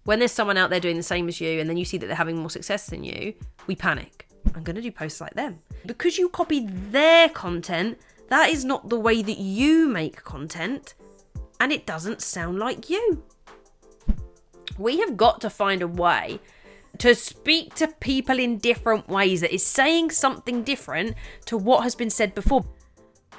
When there's someone out there doing the same as you and then you see that they're having more success than you, we panic. I'm going to do posts like them. Because you copied their content, that is not the way that you make content, and it doesn't sound like you. We have got to find a way to speak to people in different ways that is saying something different to what has been said before.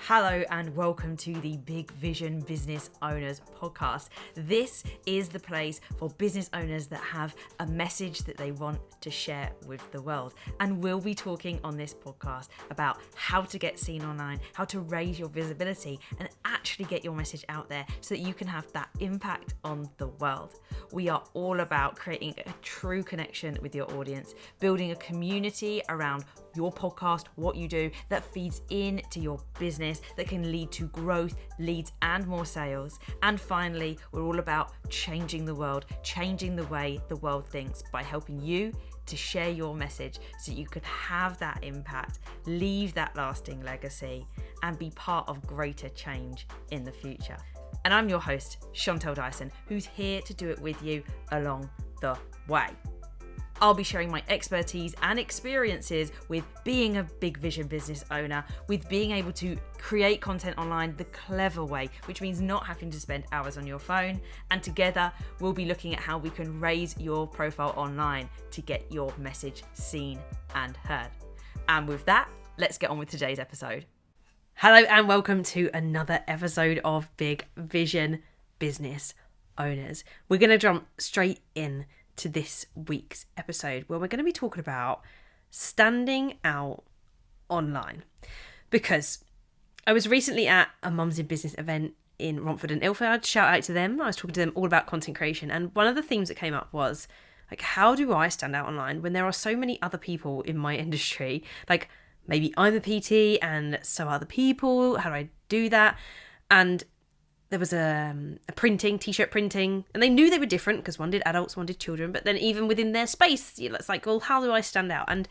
Hello and welcome to the Big Vision Business Owners podcast. This is the place for business owners that have a message that they want to share with the world. And we'll be talking on this podcast about how to get seen online, how to raise your visibility and actually get your message out there so that you can have that impact on the world. We are all about creating a true connection with your audience, building a community around your podcast, what you do, that feeds into your business, that can lead to growth, leads, and more sales. And finally, we're all about changing the world, changing the way the world thinks by helping you to share your message so you can have that impact, leave that lasting legacy, and be part of greater change in the future. And I'm your host, Chantel Dyson, who's here to do it with you along the way. I'll be sharing my expertise and experiences with being a big vision business owner, with being able to create content online the clever way, which means not having to spend hours on your phone. And together, we'll be looking at how we can raise your profile online to get your message seen and heard. And with that, let's get on with today's episode. Hello and welcome to another episode of Big Vision Business Owners. We're going to jump straight in to this week's episode where we're going to be talking about standing out online, because I was recently at a Mums in Business event in Romford and Ilford. Shout out to them. I was talking to them all about content creation, and one of the themes that came up was like, how do I stand out online when there are so many other people in my industry? Like, maybe I'm a PT and so are other people. How do I do that? And there was a t-shirt printing, and they knew they were different because one did adults, one did children, but then even within their space, it's like, well, how do I stand out? And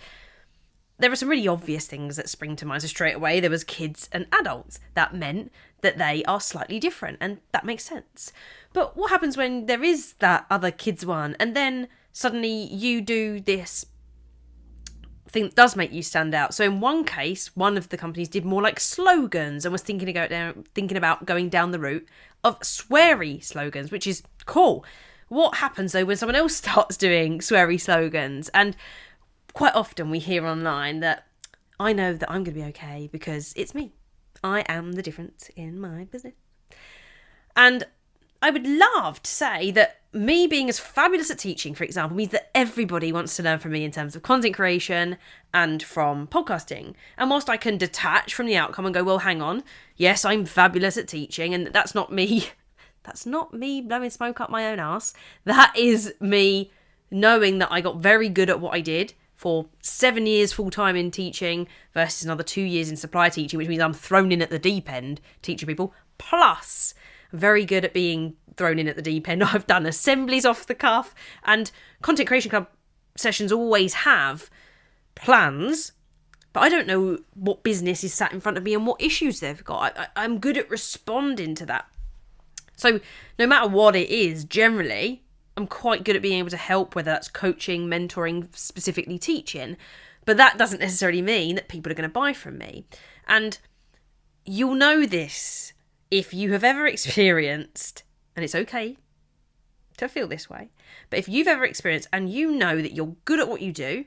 there are some really obvious things that spring to mind. So straight away, there was kids and adults. That meant that they are slightly different, and that makes sense. But what happens when there is that other kids one, and then suddenly you do this thing that does make you stand out? So in one case, one of the companies did more like slogans and was thinking about going down the route of sweary slogans, which is cool. What happens though when someone else starts doing sweary slogans? And quite often we hear online that I know that I'm going to be okay because it's me. I am the difference in my business. And I would love to say that me being as fabulous at teaching, for example, means that everybody wants to learn from me in terms of content creation and from podcasting. And whilst I can detach from the outcome and go, well, hang on, yes, I'm fabulous at teaching, and that's not me blowing smoke up my own ass. That is me knowing that I got very good at what I did for 7 years full-time in teaching versus another 2 years in supply teaching, which means I'm thrown in at the deep end teaching people. Plus, very good at being thrown in at the deep end. I've done assemblies off the cuff, and Content Creation Club sessions always have plans, but I don't know what business is sat in front of me and what issues they've got. I'm good at responding to that. So no matter what it is, generally, I'm quite good at being able to help, whether that's coaching, mentoring, specifically teaching, but that doesn't necessarily mean that people are going to buy from me. And you'll know this if you have ever experienced, and it's okay to feel this way, but if you've ever experienced and you know that you're good at what you do,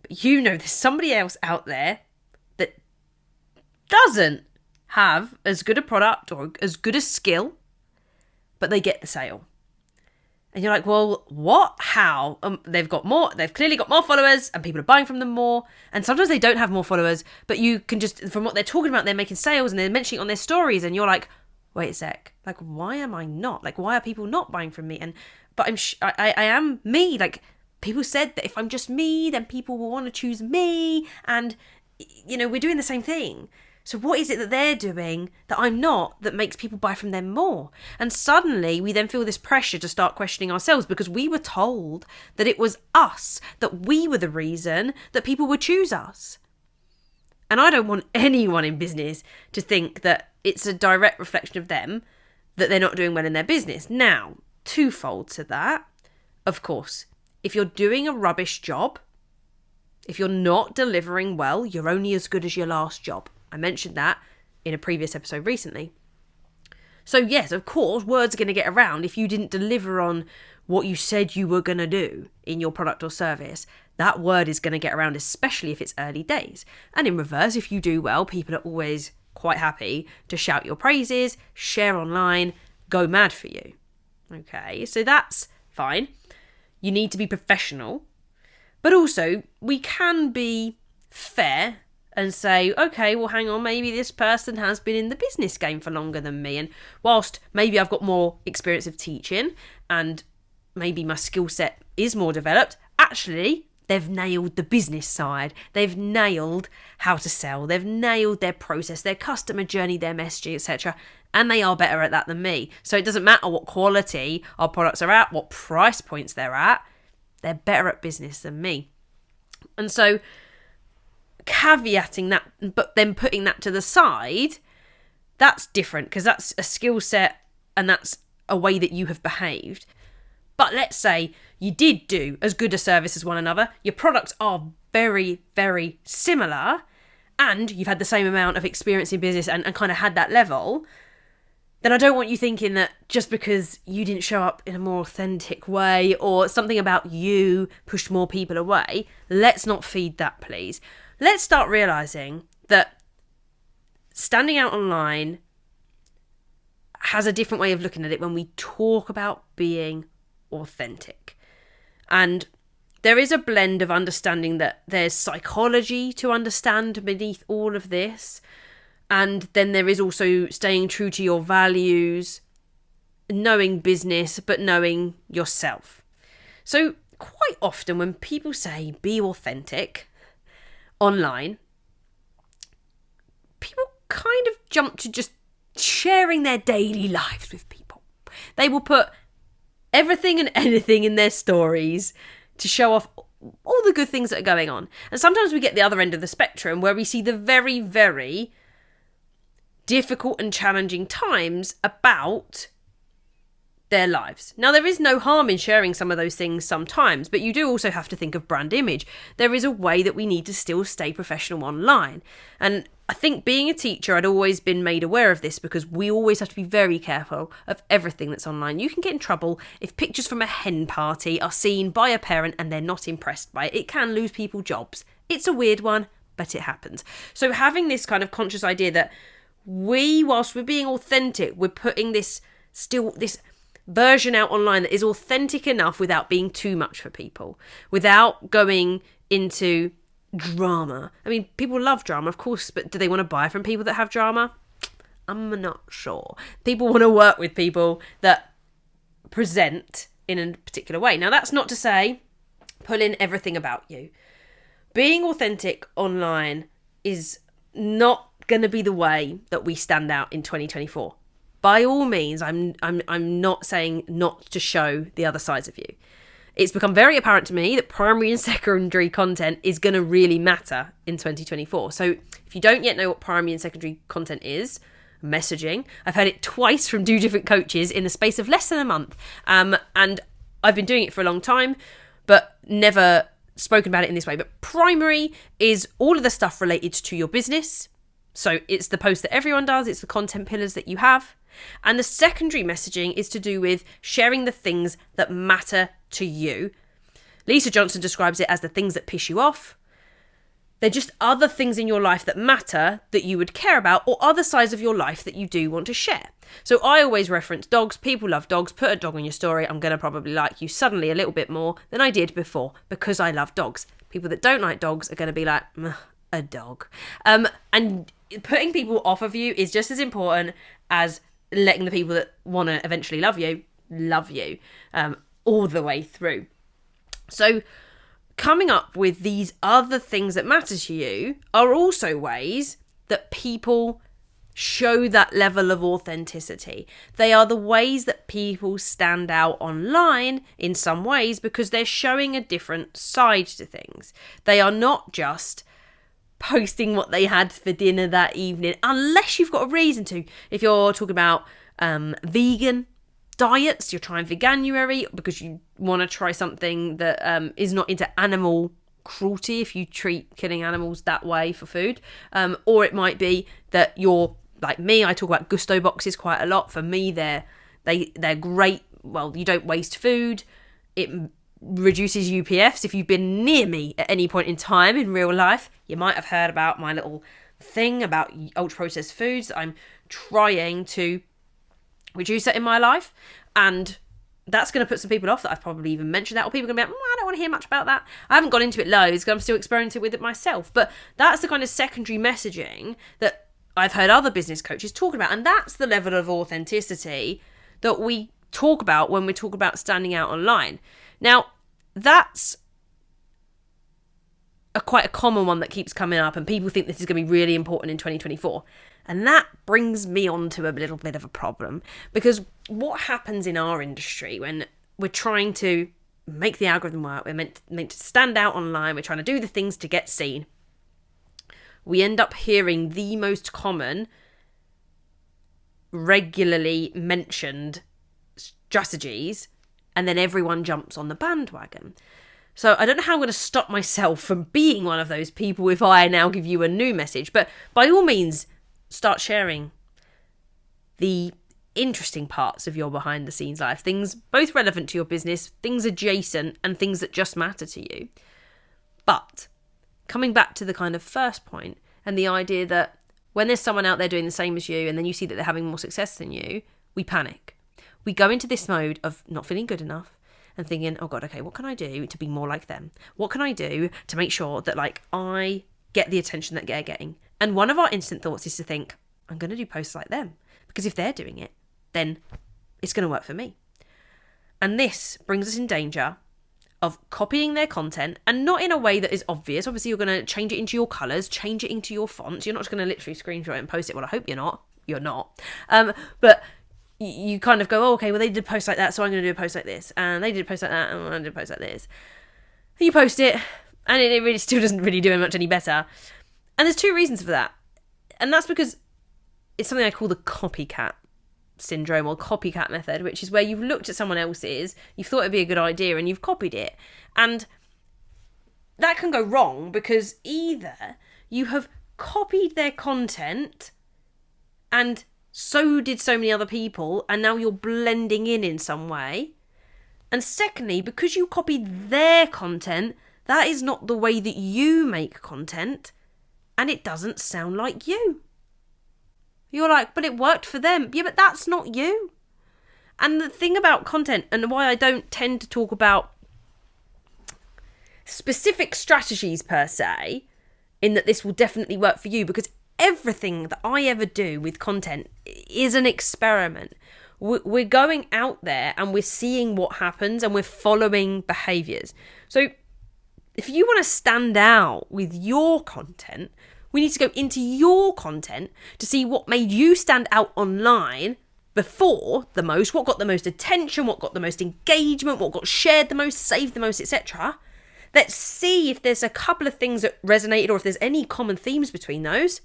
but you know there's somebody else out there that doesn't have as good a product or as good a skill, but they get the sale. And you're like, well, what? How? They've clearly got more followers and people are buying from them more. And sometimes they don't have more followers, but you can just, from what they're talking about, they're making sales and they're mentioning it on their stories. And you're like, wait a sec. Like, why am I not? Like, why are people not buying from me? But I am me. Like, people said that if I'm just me, then people will want to choose me. And, we're doing the same thing. So what is it that they're doing that I'm not that makes people buy from them more? And suddenly we then feel this pressure to start questioning ourselves because we were told that it was us, that we were the reason that people would choose us. And I don't want anyone in business to think that it's a direct reflection of them that they're not doing well in their business. Now, twofold to that. of course, if you're doing a rubbish job, if you're not delivering well, you're only as good as your last job. I mentioned that in a previous episode recently. So yes, of course, word's going to get around if you didn't deliver on what you said you were going to do in your product or service. That word is going to get around, especially if it's early days. And in reverse, if you do well, people are always quite happy to shout your praises, share online, go mad for you. Okay, so that's fine. You need to be professional. But also, we can be fair and say, okay, well, hang on, maybe this person has been in the business game for longer than me. And whilst maybe I've got more experience of teaching and maybe my skill set is more developed, actually, they've nailed the business side. They've nailed how to sell. They've nailed their process, their customer journey, their messaging, etc. And they are better at that than me. So it doesn't matter what quality our products are at, what price points they're at. They're better at business than me. And so caveating that, but then putting that to the side, that's different because that's a skill set and that's a way that you have behaved. But let's say you did do as good a service as one another, your products are very, very similar, and you've had the same amount of experience in business and kind of had that level, then I don't want you thinking that just because you didn't show up in a more authentic way or something about you pushed more people away, let's not feed that, please. Let's start realising that standing out online has a different way of looking at it when we talk about being authentic. And there is a blend of understanding that there's psychology to understand beneath all of this. And then there is also staying true to your values, knowing business, but knowing yourself. So quite often when people say be authentic online, people kind of jump to just sharing their daily lives with people. They will put everything and anything in their stories to show off all the good things that are going on. And sometimes we get the other end of the spectrum where we see the very, very difficult and challenging times about their lives. Now, there is no harm in sharing some of those things sometimes, but you do also have to think of brand image. There is a way that we need to still stay professional online. And I think being a teacher, I'd always been made aware of this because we always have to be very careful of everything that's online. You can get in trouble if pictures from a hen party are seen by a parent and they're not impressed by it. It can lose people jobs. It's a weird one, but it happens. So having this kind of conscious idea that whilst we're being authentic, we're putting this version out online that is authentic enough without being too much for people, without going into drama. I mean, people love drama, of course, but do they want to buy from people that have drama? I'm not sure. People want to work with people that present in a particular way. Now, that's not to say pull in everything about you. Being authentic online is not going to be the way that we stand out in 2024. By all means, I'm not saying not to show the other sides of you. It's become very apparent to me that primary and secondary content is going to really matter in 2024. So if you don't yet know what primary and secondary content is, messaging, I've heard it twice from 2 different coaches in the space of less than a month. And I've been doing it for a long time, but never spoken about it in this way. But primary is all of the stuff related to your business. So it's the post that everyone does. It's the content pillars that you have. And the secondary messaging is to do with sharing the things that matter to you. Lisa Johnson describes it as the things that piss you off. They're just other things in your life that matter that you would care about, or other sides of your life that you do want to share. So I always reference dogs. People love dogs. Put a dog on your story. I'm going to probably like you suddenly a little bit more than I did before because I love dogs. People that don't like dogs are going to be like, a dog. And putting people off of you is just as important as letting the people that want to eventually love you all the way through. So coming up with these other things that matter to you are also ways that people show that level of authenticity. They are the ways that people stand out online in some ways because they're showing a different side to things. They are not just posting what they had for dinner that evening, unless you've got a reason to. If you're talking about vegan diets, you're trying veganuary because you want to try something that is not into animal cruelty if you treat killing animals that way for food. Or it might be that you're like me, I talk about gusto boxes quite a lot. For me, they're great. Well, you don't waste food. It reduces UPFs. If you've been near me at any point in time in real life, you might have heard about my little thing about ultra processed foods. I'm trying to reduce that in my life, and that's going to put some people off that I've probably even mentioned that, or people are going to be like, I don't want to hear much about that. I haven't gone into it loads because I'm still experimenting with it myself, but that's the kind of secondary messaging that I've heard other business coaches talking about, and that's the level of authenticity that we talk about when we talk about standing out online. Now, that's quite a common one that keeps coming up, and people think this is going to be really important in 2024. And that brings me on to a little bit of a problem, because what happens in our industry when we're trying to make the algorithm work, we're meant to stand out online, we're trying to do the things to get seen, we end up hearing the most common, regularly mentioned strategies, and then everyone jumps on the bandwagon. So I don't know how I'm going to stop myself from being one of those people if I now give you a new message, but by all means, start sharing the interesting parts of your behind the scenes life, things both relevant to your business, things adjacent, and things that just matter to you. But coming back to the kind of first point and the idea that when there's someone out there doing the same as you and then you see that they're having more success than you, we panic. We go into this mode of not feeling good enough and thinking, oh God, okay, what can I do to be more like them? What can I do to make sure that I get the attention that they're getting? And one of our instant thoughts is to think, I'm going to do posts like them, because if they're doing it, then it's going to work for me. And this brings us in danger of copying their content, and not in a way that is obvious. Obviously, you're going to change it into your colours, change it into your fonts. You're not just going to literally screenshot it and post it. Well, I hope you're not. You're not. But you kind of go, oh, okay, well, they did a post like that, so I'm going to do a post like this. And they did a post like that, and I'm going to do a post like this. And you post it, and it really still doesn't really do it much any better. And there's two reasons for that. And that's because it's something I call the copycat syndrome or copycat method, which is where you've looked at someone else's, you've thought it'd be a good idea, and you've copied it. And that can go wrong because either you have copied their content and so did so many other people, and now you're blending in some way. And secondly, because you copied their content, that is not the way that you make content, and it doesn't sound like you. You're like, but it worked for them. Yeah, but that's not you. And the thing about content, and why I don't tend to talk about specific strategies per se, in that this will definitely work for you, because everything that I ever do with content is an experiment. We're going out there and we're seeing what happens, and we're following behaviours. So if you want to stand out with your content, we need to go into your content to see what made you stand out online before the most, what got the most attention, what got the most engagement, what got shared the most, saved the most, etc. Let's see if there's a couple of things that resonated or if there's any common themes between those.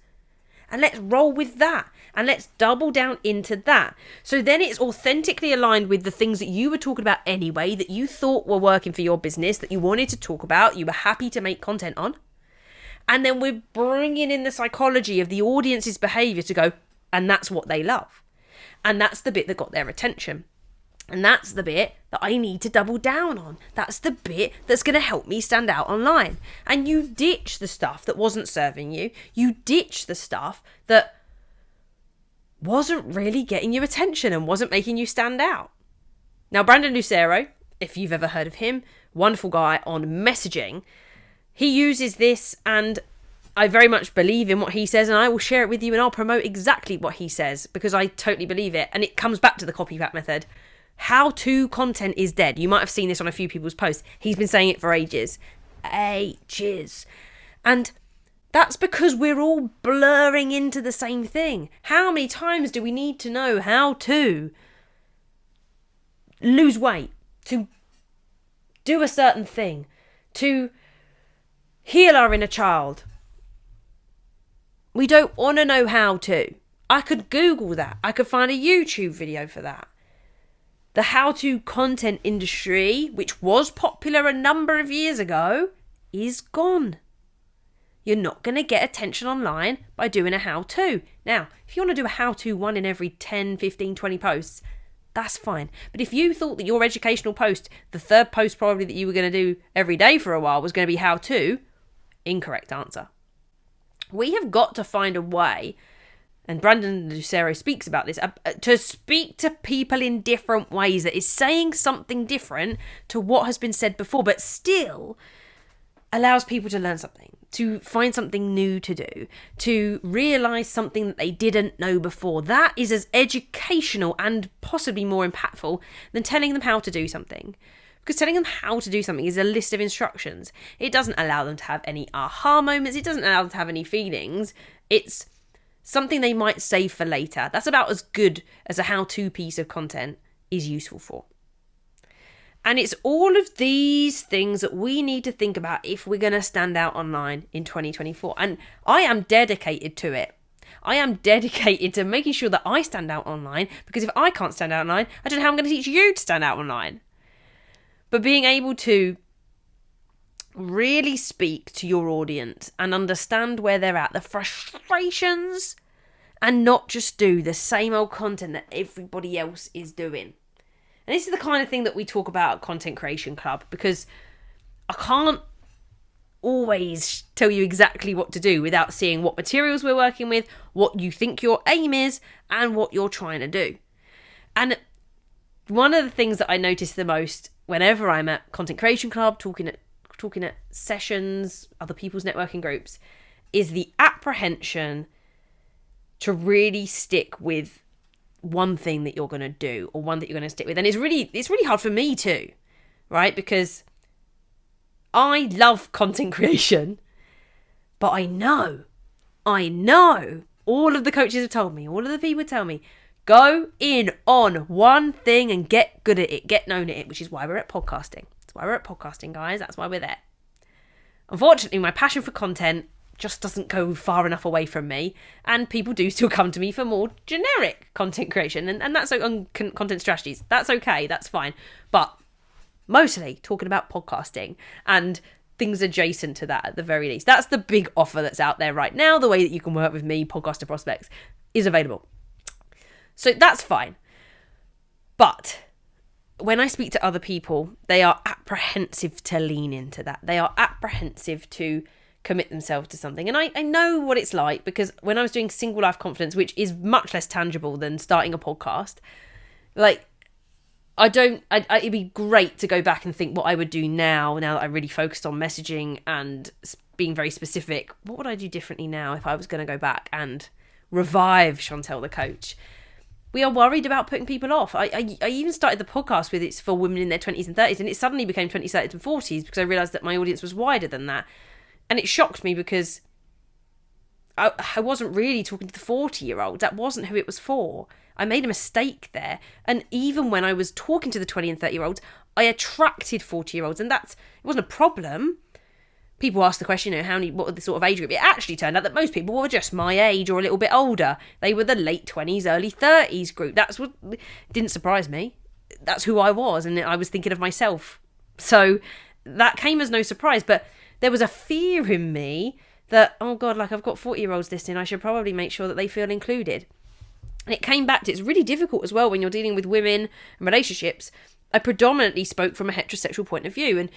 And let's roll with that. And let's double down into that. So then it's authentically aligned with the things that you were talking about anyway, that you thought were working for your business, that you wanted to talk about, you were happy to make content on. And then we're bringing in the psychology of the audience's behaviour to go, and that's what they love. And that's the bit that got their attention. And that's the bit that I need to double down on. That's the bit that's going to help me stand out online. And you ditch the stuff that wasn't serving you. You ditch the stuff that wasn't really getting you attention and wasn't making you stand out. Now, Brandon Lucero, if you've ever heard of him, wonderful guy on messaging, he uses this, and I very much believe in what he says, and I will share it with you, and I'll promote exactly what he says because I totally believe it. And it comes back to the copycat method. How-to content is dead. You might have seen this on a few people's posts. He's been saying it for ages. And that's because we're all blurring into the same thing. How many times do we need to know how to lose weight, to do a certain thing, to heal our inner child? We don't want to know how to. I could Google that. I could find a YouTube video for that. The how-to content industry, which was popular a number of years ago, is gone. You're not going to get attention online by doing a how-to. Now, if you want to do a how-to one in every 10, 15, 20 posts, that's fine. But if you thought that your educational post, the third post probably that you were going to do every day for a while, was going to be how-to, incorrect answer. We have got to find a way, and Brandon Lucero speaks about this, to speak to people in different ways that is saying something different to what has been said before, but still allows people to learn something, to find something new to do, to realise something that they didn't know before. That is as educational and possibly more impactful than telling them how to do something. Because telling them how to do something is a list of instructions. It doesn't allow them to have any aha moments. It doesn't allow them to have any feelings. It's something they might save for later. That's about as good as a how-to piece of content is useful for. And it's all of these things that we need to think about if we're going to stand out online in 2024. And I am dedicated to it. I am dedicated to making sure that I stand out online, because if I can't stand out online, I don't know how I'm going to teach you to stand out online. But being able to really speak to your audience and understand where they're at, the frustrations, and not just do the same old content that everybody else is doing. And this is the kind of thing that we talk about at Content Creation Club, because I can't always tell you exactly what to do without seeing what materials we're working with, what you think your aim is, and what you're trying to do. And one of the things that I notice the most whenever I'm at Content Creation Club, talking at sessions, other people's networking groups, is the apprehension to really stick with one thing that you're going to do, or one that you're going to stick with. And it's really hard for me too, right? Because I love content creation, but I know all of the coaches have told me, all of the people tell me, go in on one thing and get good at it, get known at it, which is why we're at podcasting. That's why we're at podcasting, guys. That's why we're there. Unfortunately, my passion for content just doesn't go far enough away from me, and people do still come to me for more generic content creation, and that's on content strategies. That's okay, that's fine, but mostly talking about podcasting and things adjacent to that at the very least. That's the big offer that's out there right now. The way that you can work with me, Podcaster Prospects, is available, so that's fine. But when I speak to other people, they are apprehensive to lean into that. They are apprehensive to commit themselves to something. And I know what it's like, because when I was doing Single Life Confidence, which is much less tangible than starting a podcast, like, it'd be great to go back and think what I would do now that I really focused on messaging and being very specific. What would I do differently now if I was going to go back and revive Chantel the coach? We are worried about putting people off. I even started the podcast with it's for women in their 20s and 30s, and it suddenly became 20s, 30s and 40s, because I realised that my audience was wider than that. And it shocked me, because I wasn't really talking to the 40-year-olds. That wasn't who it was for. I made a mistake there. And even when I was talking to the 20 and 30-year-olds, I attracted 40-year-olds. And it wasn't a problem. People asked the question, what were the sort of age group? It actually turned out that most people were just my age or a little bit older. They were the late 20s, early 30s group. That's what didn't surprise me. That's who I was. And I was thinking of myself. So that came as no surprise. But there was a fear in me that, oh God, like, I've got 40-year-olds listening, I should probably make sure that they feel included. And it came back to, it's really difficult as well when you're dealing with women and relationships. I predominantly spoke from a heterosexual point of view, and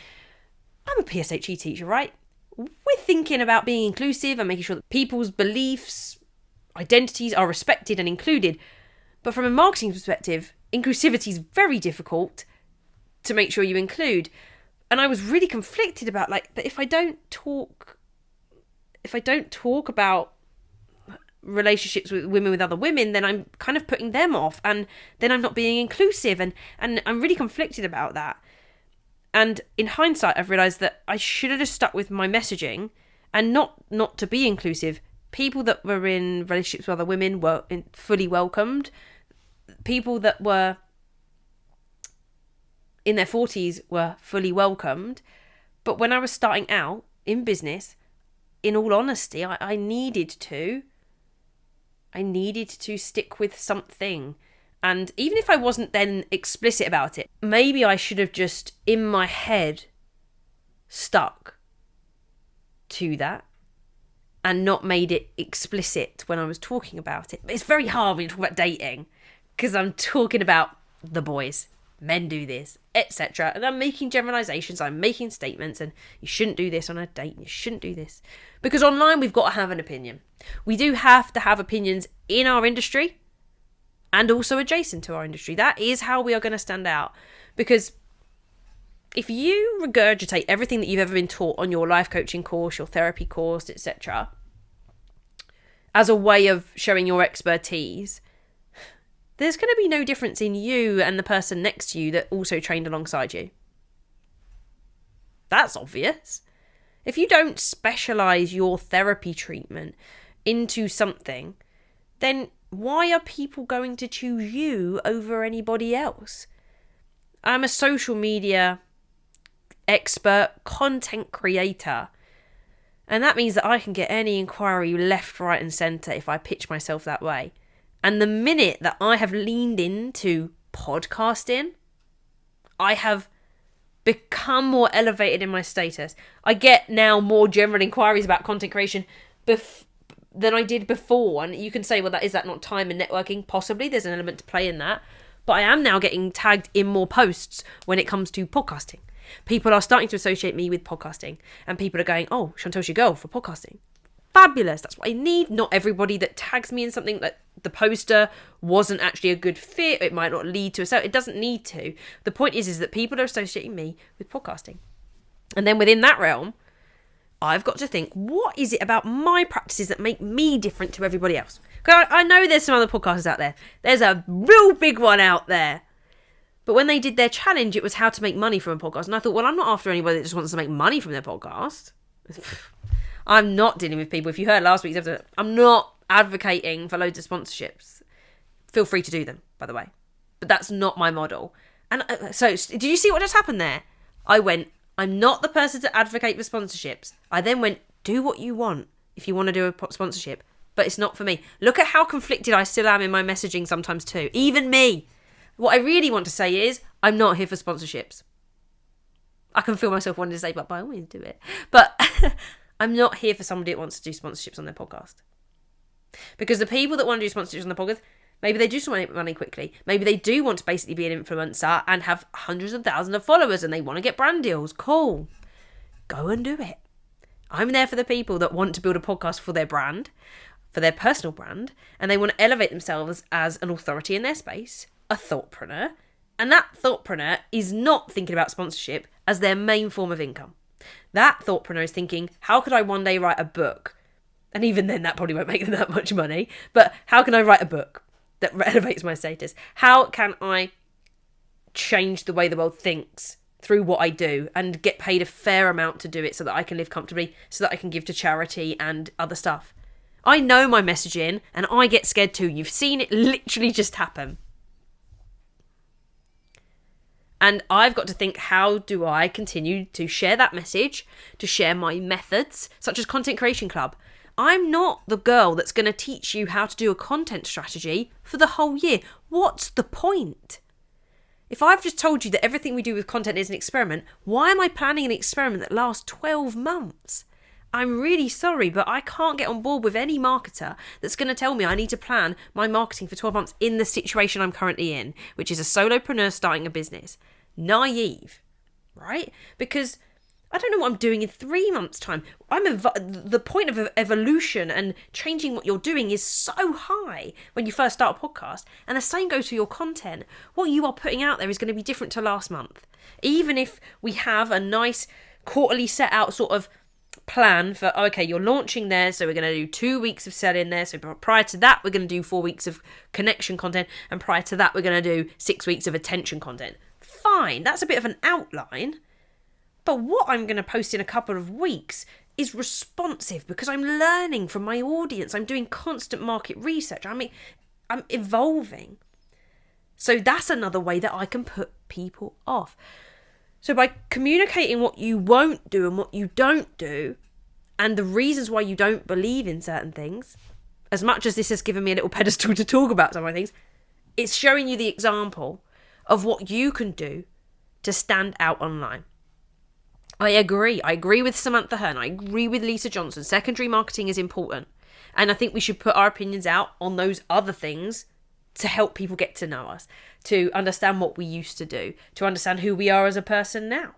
I'm a PSHE teacher, right? We're thinking about being inclusive and making sure that people's beliefs, identities are respected and included. But from a marketing perspective, inclusivity is very difficult to make sure you include. And I was really conflicted about, but if I don't talk about relationships with women with other women, then I'm kind of putting them off, and then I'm not being inclusive, and I'm really conflicted about that. And in hindsight, I've realised that I should have just stuck with my messaging and not to be inclusive. People that were in relationships with other women were fully welcomed. People that were in their 40s were fully welcomed. But when I was starting out in business, in all honesty, I needed to stick with something. And even if I wasn't then explicit about it, maybe I should have just, in my head, stuck to that and not made it explicit when I was talking about it. But it's very hard when you talk about dating, because I'm talking about the boys. Men do this, etc. And I'm making generalizations, I'm making statements, and you shouldn't do this on a date, and you shouldn't do this. Because online, we've got to have an opinion. We do have to have opinions in our industry and also adjacent to our industry. That is how we are going to stand out. Because if you regurgitate everything that you've ever been taught on your life coaching course, your therapy course, etc., as a way of showing your expertise, there's going to be no difference in you and the person next to you that also trained alongside you. That's obvious. If you don't specialise your therapy treatment into something, then why are people going to choose you over anybody else? I'm a social media expert, content creator. And that means that I can get any inquiry left, right and centre if I pitch myself that way. And the minute that I have leaned into podcasting, I have become more elevated in my status. I get now more general inquiries about content creation than I did before. And you can say, well, is that not time and networking? Possibly, there's an element to play in that. But I am now getting tagged in more posts when it comes to podcasting. People are starting to associate me with podcasting. And people are going, oh, Chantel's your girl for podcasting. Fabulous, that's what I need. Not everybody that tags me in something that the poster wasn't actually a good fit, it might not lead to a sale. It doesn't need to. The point is that people are associating me with podcasting. And then within that realm, I've got to think, what is it about my practices that make me different to everybody else? Because I know there's some other podcasters out there. There's a real big one out there. But when they did their challenge, it was how to make money from a podcast. And I thought, well, I'm not after anybody that just wants to make money from their podcast. I'm not dealing with people. If you heard last week's episode, I'm not advocating for loads of sponsorships. Feel free to do them, by the way. But that's not my model. And so, did you see what just happened there? I went, I'm not the person to advocate for sponsorships. I then went, do what you want if you want to do a sponsorship. But it's not for me. Look at how conflicted I still am in my messaging sometimes too. Even me. What I really want to say is, I'm not here for sponsorships. I can feel myself wanting to say, but by all means do it. But I'm not here for somebody that wants to do sponsorships on their podcast. Because the people that want to do sponsorships on their podcast, maybe they just want to make money quickly. Maybe they do want to basically be an influencer and have hundreds of thousands of followers and they want to get brand deals. Cool. Go and do it. I'm there for the people that want to build a podcast for their brand, for their personal brand, and they want to elevate themselves as an authority in their space, a thoughtpreneur, and that thoughtpreneur is not thinking about sponsorship as their main form of income. That thoughtpreneur is thinking, how could I one day write a book? And even then, that probably won't make them that much money. But how can I write a book that elevates my status? How can I change the way the world thinks through what I do and get paid a fair amount to do it so that I can live comfortably, so that I can give to charity and other stuff? I know my messaging and I get scared too. You've seen it literally just happen. And I've got to think, how do I continue to share that message, to share my methods, such as Content Creation Club? I'm not the girl that's going to teach you how to do a content strategy for the whole year. What's the point? If I've just told you that everything we do with content is an experiment, why am I planning an experiment that lasts 12 months? I'm really sorry, but I can't get on board with any marketer that's going to tell me I need to plan my marketing for 12 months in the situation I'm currently in, which is a solopreneur starting a business. Naive, right? Because I don't know what I'm doing in 3 months' time. The point of evolution and changing what you're doing is so high when you first start a podcast. And the same goes for your content. What you are putting out there is going to be different to last month. Even if we have a nice quarterly set out sort of plan for, okay, you're launching there, so we're going to do 2 weeks of selling there. So prior to that, we're going to do 4 weeks of connection content. And prior to that, we're going to do 6 weeks of attention content. Fine, that's a bit of an outline. But what I'm going to post in a couple of weeks is responsive because I'm learning from my audience. I'm doing constant market research. I'm evolving. So that's another way that I can put people off. So by communicating what you won't do and what you don't do, and the reasons why you don't believe in certain things, as much as this has given me a little pedestal to talk about some of my things, It's showing you the example of what you can do to stand out online. I agree. I agree with Samantha Hearn. I agree with Lisa Johnson. Secondary marketing is important. And I think we should put our opinions out on those other things to help people get to know us, to understand what we used to do, to understand who we are as a person now.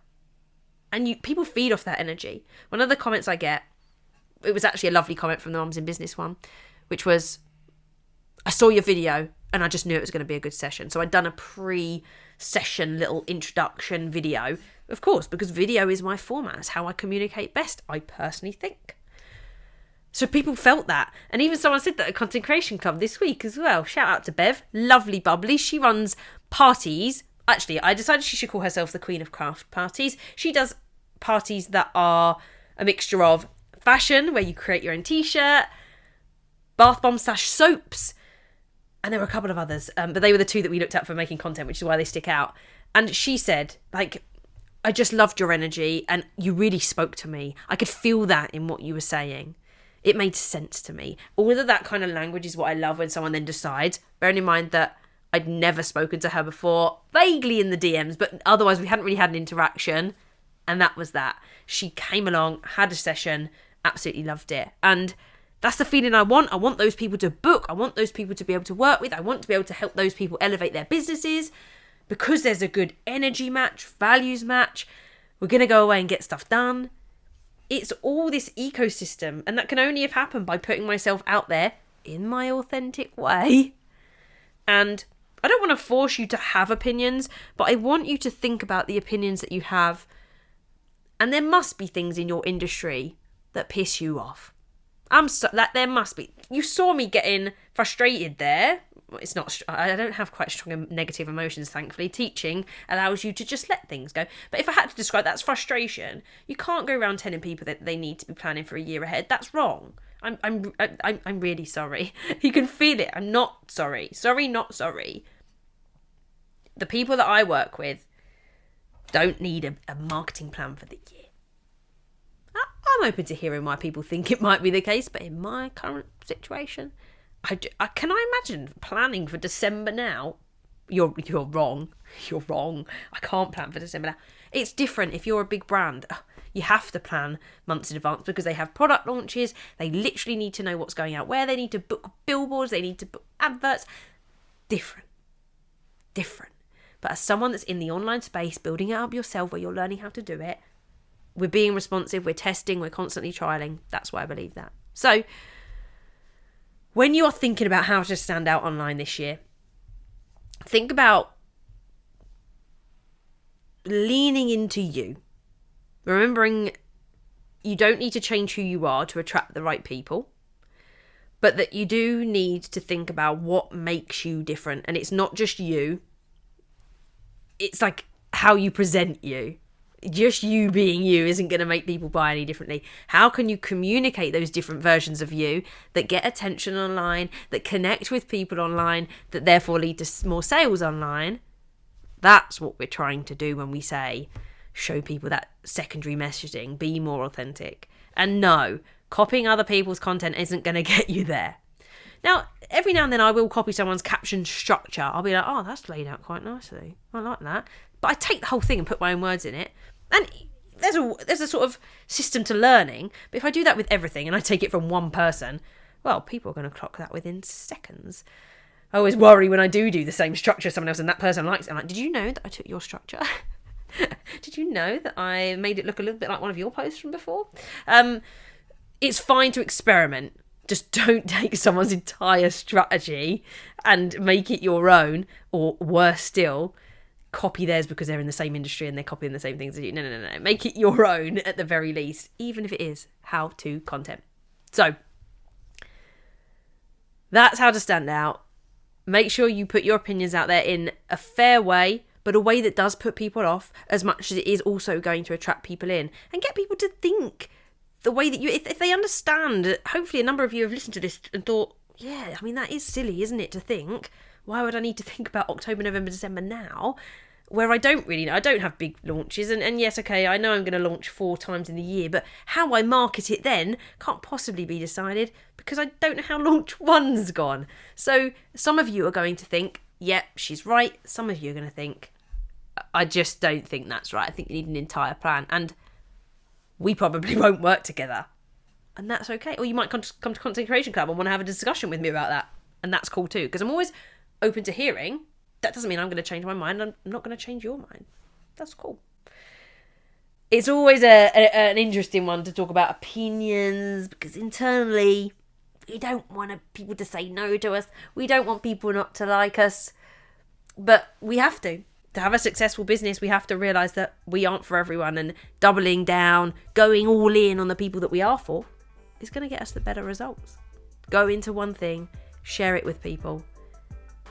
And people feed off that energy. One of the comments I get, it was actually a lovely comment from the Moms in Business one, which was, I saw your video and I just knew it was going to be a good session. So I'd done a pre-session little introduction video, of course, because video is my format. It's how I communicate best, I personally think. So people felt that. And even someone said that at Content Creation Club this week as well. Shout out to Bev. Lovely bubbly. She runs parties. Actually, I decided she should call herself the Queen of Craft parties. She does parties that are a mixture of fashion, where you create your own t-shirt, bath bombs / soaps, and there were a couple of others. But they were the two that we looked at for making content, which is why they stick out. And she said, like, I just loved your energy and you really spoke to me. I could feel that in what you were saying. It made sense to me. All of that kind of language is what I love when someone then decides, bearing in mind that I'd never spoken to her before, vaguely in the DMs, but otherwise we hadn't really had an interaction. And that was that. She came along, had a session, absolutely loved it. And that's the feeling I want. I want those people to book. I want those people to be able to work with. I want to be able to help those people elevate their businesses because there's a good energy match, values match. We're going to go away and get stuff done. It's all this ecosystem, and that can only have happened by putting myself out there in my authentic way. And I don't want to force you to have opinions, but I want you to think about the opinions that you have. And there must be things in your industry that piss you off. There must be. You saw me getting frustrated there. It's not. I don't have quite strong negative emotions, thankfully. Teaching allows you to just let things go. But if I had to describe that's frustration, you can't go around telling people that they need to be planning for a year ahead. That's wrong. I'm really sorry. You can feel it. I'm not sorry. Sorry, not sorry. The people that I work with don't need a marketing plan for the year. I'm open to hearing why people think it might be the case, but in my current situation, can I imagine planning for December now? You're wrong. You're wrong. I can't plan for December now. It's different if you're a big brand. You have to plan months in advance because they have product launches. They literally need to know what's going out where. They need to book billboards. They need to book adverts. Different. But as someone that's in the online space, building it up yourself where you're learning how to do it, we're being responsive, we're testing, we're constantly trialing. That's why I believe that. So when you are thinking about how to stand out online this year, think about leaning into you. Remembering you don't need to change who you are to attract the right people, but that you do need to think about what makes you different. And it's not just you. It's like how you present you. Just you being you isn't going to make people buy any differently. How can you communicate those different versions of you that get attention online, that connect with people online, that therefore lead to more sales online? That's what we're trying to do when we say show people that secondary messaging, be more authentic. And no, copying other people's content isn't going to get you there. Now, every now and then I will copy someone's caption structure. I'll be like, oh, that's laid out quite nicely. I like that. But I take the whole thing and put my own words in it. And there's a sort of system to learning. But if I do that with everything and I take it from one person, well, people are going to clock that within seconds. I always worry when I do the same structure as someone else and that person likes it. I'm like, did you know that I took your structure? Did you know that I made it look a little bit like one of your posts from before? It's fine to experiment. Just don't take someone's entire strategy and make it your own, or worse still, copy theirs because they're in the same industry and they're copying the same things as you. No. Make it your own at the very least, even if it is how-to content. So that's how to stand out. Make sure you put your opinions out there in a fair way, but a way that does put people off as much as it is also going to attract people in, and get people to think the way that you, if they understand. Hopefully a number of you have listened to this and thought, yeah, I mean, that is silly, isn't it, to think, why would I need to think about October, November, December now, where I don't really know. I don't have big launches, and yes, okay, I know I'm going to launch 4 times in the year, but how I market it then can't possibly be decided because I don't know how launch 1's gone. So some of you are going to think, yep, she's right. Some of you are going to think, I just don't think that's right. I think you need an entire plan. And we probably won't work together. And that's okay. Or you might come to Content Creation Club and want to have a discussion with me about that. And that's cool too. Because I'm always open to hearing. That doesn't mean I'm going to change my mind. I'm not going to change your mind. That's cool. It's always an interesting one to talk about opinions, because internally we don't want people to say no to us. We don't want people not to like us. But we have to. To have a successful business, we have to realise that we aren't for everyone, and doubling down, going all in on the people that we are for is going to get us the better results. Go into one thing, share it with people,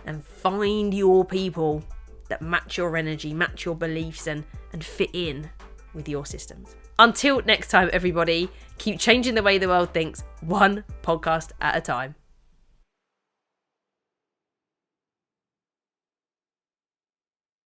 and find your people that match your energy, match your beliefs, and fit in with your systems. Until next time, everybody, keep changing the way the world thinks, one podcast at a time.